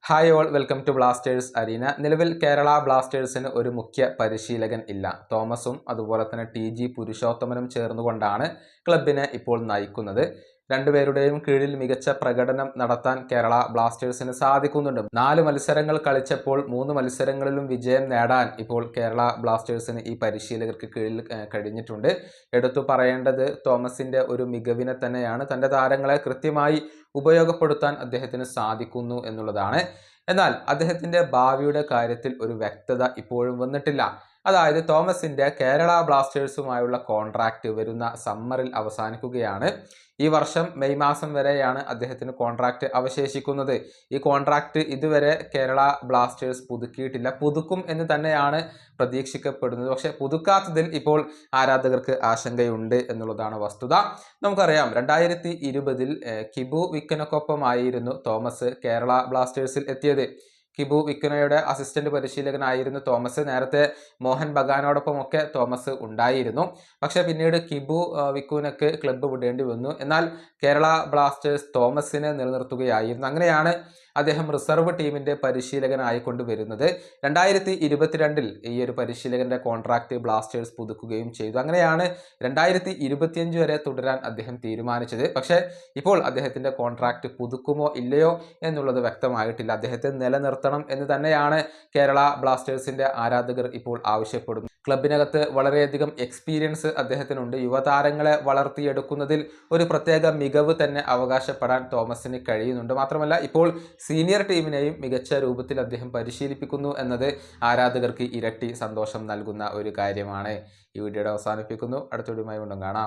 Hi all, welcome to Blasters arena. നിലവിൽ കേരള ബ്ലാസ്റ്റേഴ്സിന് ഒരു മുഖ്യ പരിശീലകൻ ഇല്ല. തോമസും അതുപോലെ തന്നെ TG പുരുഷോത്തമനും ചേർന്നുകൊണ്ടാണ് ക്ലബിനെ ഇപ്പോൾ നയിക്കുന്നത്. രണ്ടുപേരുടെയും കീഴിൽ മികച്ച പ്രകടനം നടത്താൻ കേരള ബ്ലാസ്റ്റേഴ്സിന് സാധിക്കുന്നുണ്ട്. 4 മത്സരങ്ങൾ കളിച്ചപ്പോൾ 3 മത്സരങ്ങളിലും വിജയം നേടാൻ ഇപ്പോൾ കേരള ബ്ലാസ്റ്റേഴ്സിന് ഈ പരിശീലകർക്ക് കീഴിൽ കഴിഞ്ഞിട്ടുണ്ട്. എടുത്തു പറയേണ്ടത് തോമസിന്റെ ഒരു മികവിനെ തന്നെയാണ്. തൻ്റെ താരങ്ങളെ കൃത്യമായി ഉപയോഗപ്പെടുത്താൻ അദ്ദേഹത്തിന് സാധിക്കുന്നു എന്നുള്ളതാണ്. എന്നാൽ അദ്ദേഹത്തിന്റെ ഭാവിയുടെ കാര്യത്തിൽ ഒരു വ്യക്തത ഇപ്പോഴും വന്നിട്ടില്ല. അതായത് തോമസിന്റെ കേരള ബ്ലാസ്റ്റേഴ്സുമായുള്ള കോൺട്രാക്റ്റ് വരുന്ന സമ്മറിൽ അവസാനിക്കുകയാണ്. ഈ വർഷം മെയ് മാസം വരെയാണ് അദ്ദേഹത്തിന് കോൺട്രാക്റ്റ് അവശേഷിക്കുന്നത്. ഈ കോൺട്രാക്റ്റ് ഇതുവരെ കേരള ബ്ലാസ്റ്റേഴ്സ് പുതുക്കിയിട്ടില്ല. പുതുക്കും എന്ന് തന്നെയാണ് പ്രതീക്ഷിക്കപ്പെടുന്നത്. പക്ഷെ പുതുക്കാത്തതിൽ ഇപ്പോൾ ആരാധകർക്ക് ആശങ്കയുണ്ട് എന്നുള്ളതാണ് വസ്തുത. നമുക്കറിയാം 2020 കിബു വിക്കനൊക്കൊപ്പമായിരുന്നു തോമസ് കേരള ബ്ലാസ്റ്റേഴ്സിൽ എത്തിയത്. കിബു വിക്കുനയുടെ അസിസ്റ്റന്റ് പരിശീലകനായിരുന്നു തോമസ്. നേരത്തെ മോഹൻ ബഗാനോടൊപ്പമൊക്കെ തോമസ് ഉണ്ടായിരുന്നു. പക്ഷെ പിന്നീട് കിബു വിക്കുനക്ക് ക്ലബ്ബ് വിടേണ്ടി വന്നു. എന്നാൽ കേരള ബ്ലാസ്റ്റേഴ്സ് തോമസിനെ നിലനിർത്തുകയായിരുന്നു. അങ്ങനെയാണ് അദ്ദേഹം റിസർവ് ടീമിന്റെ പരിശീലകനായിക്കൊണ്ട് വരുന്നത്. 2022 ഈ ഒരു പരിശീലകന്റെ കോൺട്രാക്ട് ബ്ലാസ്റ്റേഴ്സ് പുതുക്കുകയും ചെയ്തു. അങ്ങനെയാണ് 2025 വരെ തുടരാൻ അദ്ദേഹം തീരുമാനിച്ചത്. പക്ഷേ ഇപ്പോൾ അദ്ദേഹത്തിന്റെ കോൺട്രാക്ട് പുതുക്കുമോ ഇല്ലയോ എന്നുള്ളത് വ്യക്തമായിട്ടില്ല. അദ്ദേഹത്തെ നിലനിർത്തണം എന്ന് തന്നെയാണ് കേരള ബ്ലാസ്റ്റേഴ്സിന്റെ ആരാധകർ ഇപ്പോൾ ആവശ്യപ്പെടുന്നത്. ക്ലബിനകത്ത് വളരെയധികം എക്സ്പീരിയൻസ് അദ്ദേഹത്തിനുണ്ട്. യുവതാരങ്ങളെ വളർത്തിയെടുക്കുന്നതിൽ ഒരു പ്രത്യേക മികവ് തന്നെ അവകാശപ്പെടാൻ തോമസിന് കഴിയുന്നുണ്ട്. മാത്രമല്ല ഇപ്പോൾ സീനിയർ ടീമിനെയും മികച്ച രൂപത്തിൽ അദ്ദേഹം പരിശീലിപ്പിക്കുന്നു എന്നത് ആരാധകർക്ക് ഇരട്ടി സന്തോഷം നൽകുന്ന ഒരു കാര്യമാണ്. ഈ വീഡിയോയുടെ അവസാനിപ്പിക്കുന്നു. അടുത്ത വീഡിയോയുമായി വീണ്ടും കാണാം.